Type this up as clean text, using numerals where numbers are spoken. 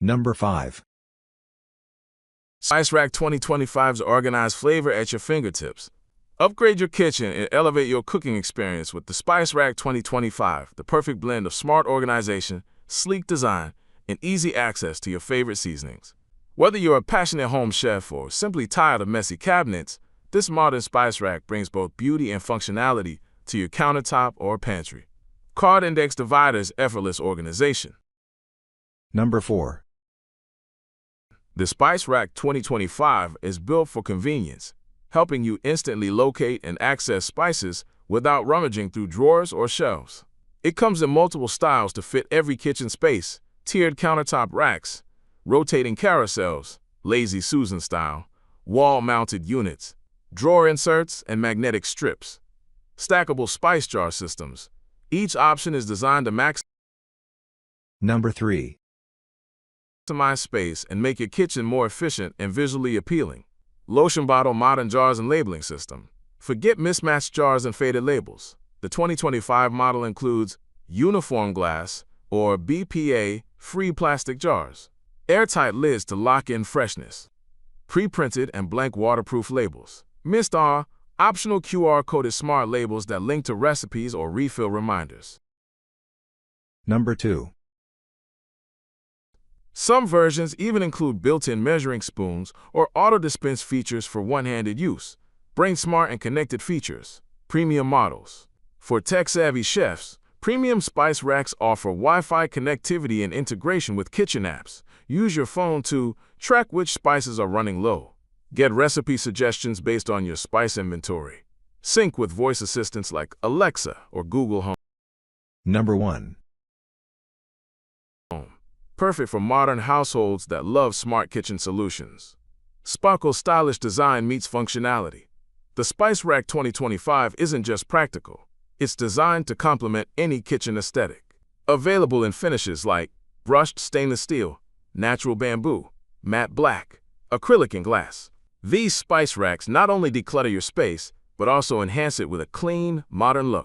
Number 5. Spice Rack 2025's organized flavor at your fingertips. Upgrade your kitchen and elevate your cooking experience with the Spice Rack 2025, the perfect blend of smart organization, sleek design, and easy access to your favorite seasonings. Whether you're a passionate home chef or simply tired of messy cabinets, this modern spice rack brings both beauty and functionality to your countertop or pantry. Card Index Divider's Effortless Organization. Number 4. The Spice Rack 2025 is built for convenience, helping you instantly locate and access spices without rummaging through drawers or shelves. It comes in multiple styles to fit every kitchen space: tiered countertop racks, rotating carousels, lazy Susan style, wall-mounted units, drawer inserts, and magnetic strips. Stackable spice jar systems. Each option is designed to Number 3. maximize space and make your kitchen more efficient and visually appealing. Lotion bottle modern jars and labeling system. Forget mismatched jars and faded labels. The 2025 model includes uniform glass or BPA-free plastic jars, airtight lids to lock in freshness, pre-printed and blank waterproof labels. Missed are optional QR-coded smart labels that link to recipes or refill reminders. Number 2. Some versions even include built-in measuring spoons or auto-dispense features for one-handed use. Brain smart and connected features. Premium models. For tech-savvy chefs, premium spice racks offer Wi-Fi connectivity and integration with kitchen apps. Use your phone to track which spices are running low. Get recipe suggestions based on your spice inventory. Sync with voice assistants like Alexa or Google Home. Number 1. Perfect for modern households that love smart kitchen solutions. Sparkle's stylish design meets functionality. The Spice Rack 2025 isn't just practical. It's designed to complement any kitchen aesthetic. Available in finishes like brushed stainless steel, natural bamboo, matte black, acrylic, and glass. These spice racks not only declutter your space, but also enhance it with a clean, modern look.